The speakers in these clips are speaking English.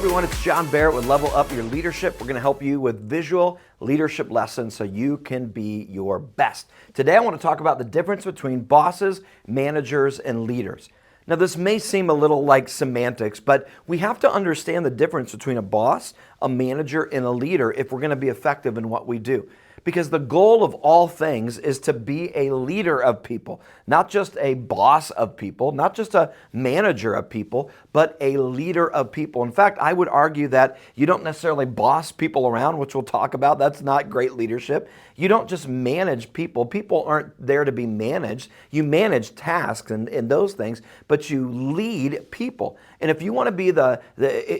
everyone, it's John Barrett with Level Up Your Leadership. We're going to help you with visual leadership lessons so you can be your best. Today I want to talk about the difference between bosses, managers, and leaders. Now this may seem a little like semantics, but we have to understand the difference between a boss, a manager, and a leader if we're going to be effective in what we do. Because the goal of all things is to be a leader of people, not just a boss of people, not just a manager of people, but a leader of people. In fact, I would argue that you don't necessarily boss people around, which we'll talk about. That's not great leadership. You don't just manage people. People aren't there to be managed. You manage tasks and those things, but you lead people. And if you want to be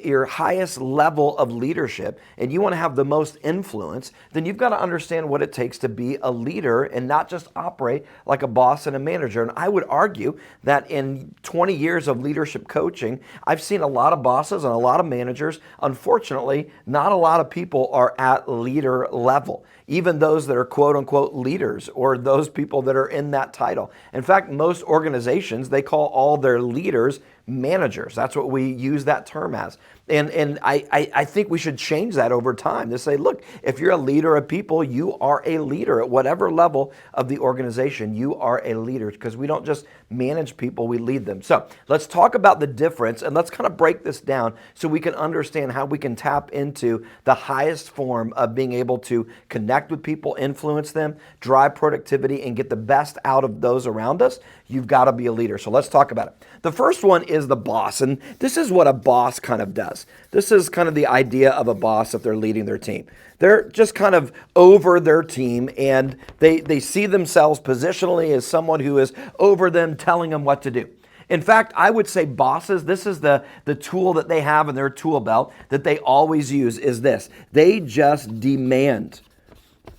your highest level of leadership and you want to have the most influence, then you've got to understand what it takes to be a leader and not just operate like a boss and a manager. And I would argue that in 20 years of leadership coaching, I've seen a lot of bosses and a lot of managers. Unfortunately, not a lot of people are at leader level. Even those that are quote unquote leaders or those people that are in that title. In fact, most organizations, they call all their leaders managers. That's what we use that term as. And I think we should change that over time to say, look, if you're a leader of people, you are a leader at whatever level of the organization. You are a leader because we don't just manage people, we lead them. So let's talk about the difference and let's kind of break this down so we can understand how we can tap into the highest form of being able to connect with people, influence them, drive productivity, and get the best out of those around us. You've got to be a leader. So let's talk about it. The first one is the boss, and this is what a boss kind of does. This is kind of the idea of a boss if they're leading their team. They're just kind of over their team, and they see themselves positionally as someone who is over them, telling them what to do. In fact, I would say bosses, this is the tool that they have in their tool belt that they always use is this. They just demand.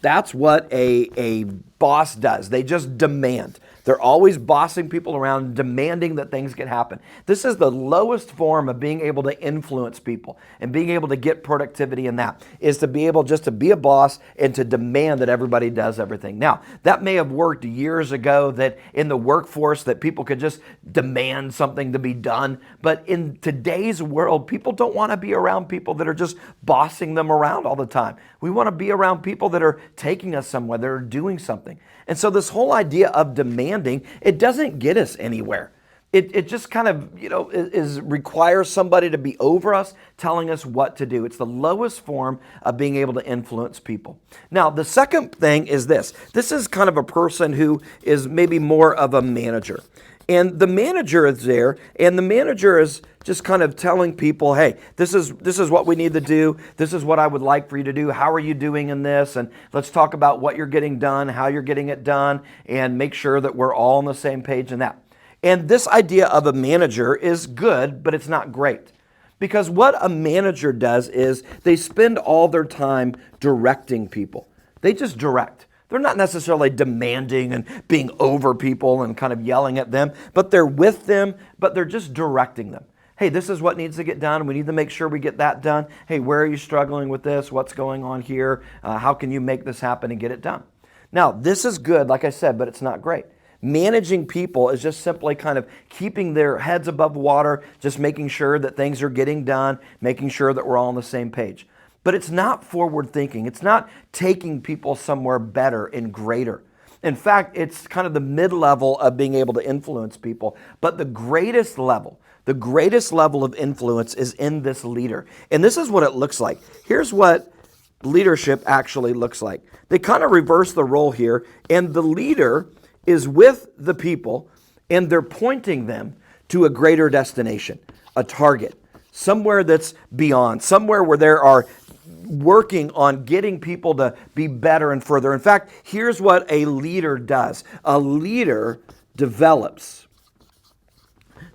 That's what a boss does. They just demand. They're always bossing people around, demanding that things get happen. This is the lowest form of being able to influence people and being able to get productivity in that, is to be able just to be a boss and to demand that everybody does everything. Now, that may have worked years ago that in the workforce that people could just demand something to be done. But in today's world, people don't want to be around people that are just bossing them around all the time. We want to be around people that are taking us somewhere, that are doing something. And so this whole idea of demanding, it doesn't get us anywhere. It just kind of, requires somebody to be over us, telling us what to do. It's the lowest form of being able to influence people. Now, the second thing is this. This is kind of a person who is maybe more of a manager. And the manager is there, and the manager is just kind of telling people, hey, this is what we need to do. This is what I would like for you to do. How are you doing in this? And let's talk about what you're getting done, how you're getting it done, and make sure that we're all on the same page in that. And this idea of a manager is good, but it's not great. Because what a manager does is they spend all their time directing people. They just direct. They're not necessarily demanding and being over people and kind of yelling at them, but they're with them, but they're just directing them. Hey, this is what needs to get done. We need to make sure we get that done. Hey, where are you struggling with this? What's going on here? How can you make this happen and get it done? Now, this is good, like I said, but it's not great. Managing people is just simply kind of keeping their heads above water, just making sure that things are getting done, making sure that we're all on the same page. But it's not forward thinking. It's not taking people somewhere better and greater. In fact, it's kind of the mid-level of being able to influence people. But the greatest level of influence is in this leader. And this is what it looks like. Here's what leadership actually looks like. They kind of reverse the role here, and the leader is with the people, and they're pointing them to a greater destination, a target, somewhere that's beyond, somewhere where there are working on getting people to be better and further. In fact, here's what a leader does. A leader develops.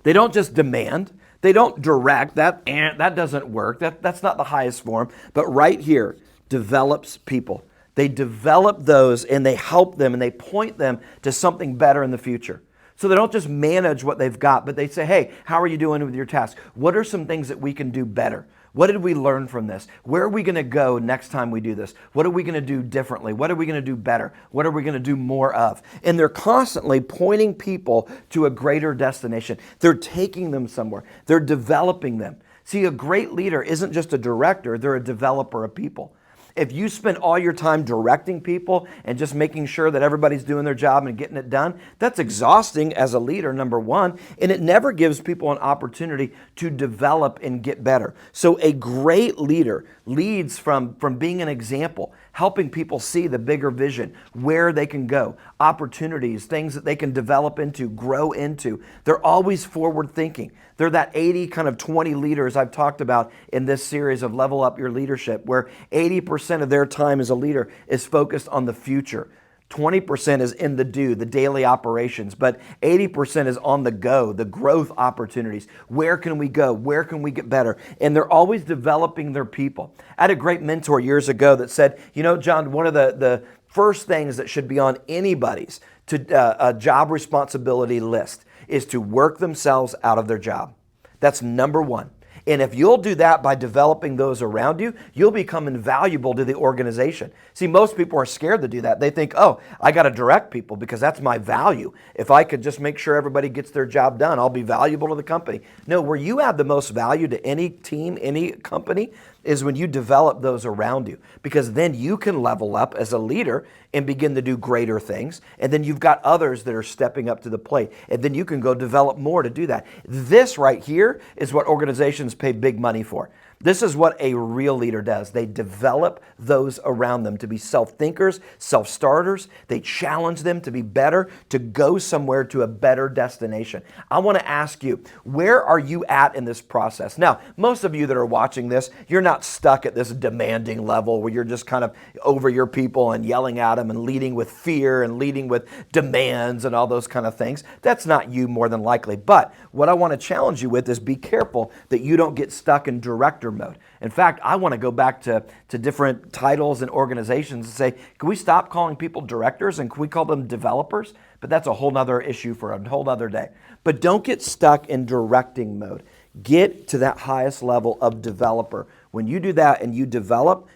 They don't just demand. They don't direct. That doesn't work. That's not the highest form. But right here, develops people. They develop those and they help them and they point them to something better in the future. So they don't just manage what they've got, but they say, hey, how are you doing with your task? What are some things that we can do better? What did we learn from this? Where are we going to go next time we do this? What are we going to do differently? What are we going to do better? What are we going to do more of? And they're constantly pointing people to a greater destination. They're taking them somewhere. They're developing them. See, a great leader isn't just a director, they're a developer of people. If you spend all your time directing people and just making sure that everybody's doing their job and getting it done, that's exhausting as a leader, number one, and it never gives people an opportunity to develop and get better. So a great leader leads from being an example, helping people see the bigger vision, where they can go, opportunities, things that they can develop into, grow into. They're always forward thinking. They're that 80 kind of 20 leaders I've talked about in this series of Level Up Your Leadership, where 80% of their time as a leader is focused on the future. 20% is in the the daily operations, but 80% is on the go, the growth opportunities. Where can we go? Where can we get better? And they're always developing their people. I had a great mentor years ago that said, you know, John, one of the first things that should be on anybody's a job responsibility list is to work themselves out of their job. That's number one. And if you'll do that by developing those around you, you'll become invaluable to the organization. See, most people are scared to do that. They think, oh, I got to direct people because that's my value. If I could just make sure everybody gets their job done, I'll be valuable to the company. No, where you add the most value to any team, any company, is when you develop those around you, because then you can level up as a leader and begin to do greater things. And then you've got others that are stepping up to the plate, and then you can go develop more to do that. This right here is what organizations pay big money for. This is what a real leader does. They develop those around them to be self-thinkers, self-starters. They challenge them to be better, to go somewhere to a better destination. I want to ask you, where are you at in this process? Now, most of you that are watching this, you're not stuck at this demanding level where you're just kind of over your people and yelling at them and leading with fear and leading with demands and all those kind of things. That's not you more than likely. But what I want to challenge you with is be careful that you don't get stuck in director mode. In fact, I want to go back to different titles and organizations and say, can we stop calling people directors and can we call them developers? But that's a whole nother issue for a whole nother day. But don't get stuck in directing mode. Get to that highest level of developer. When you do that and you develop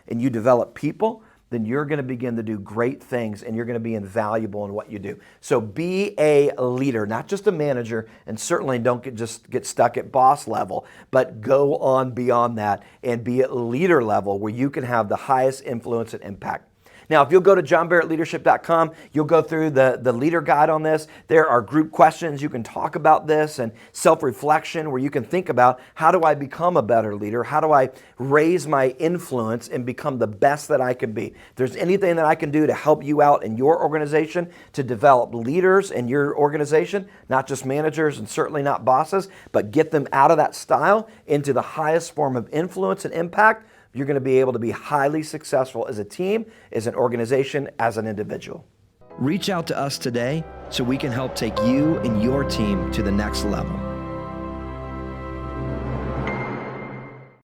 people, then you're going to begin to do great things and you're going to be invaluable in what you do. So be a leader, not just a manager, and certainly don't get stuck at boss level, but go on beyond that and be at leader level where you can have the highest influence and impact. Now, if you'll go to johnbarrettleadership.com, you'll go through the leader guide on this. There are group questions. You can talk about this and self-reflection where you can think about, how do I become a better leader? How do I raise my influence and become the best that I can be? If there's anything that I can do to help you out in your organization to develop leaders in your organization, not just managers and certainly not bosses, but get them out of that style into the highest form of influence and impact, you're going to be able to be highly successful as a team, as an organization, as an individual. Reach out to us today so we can help take you and your team to the next level.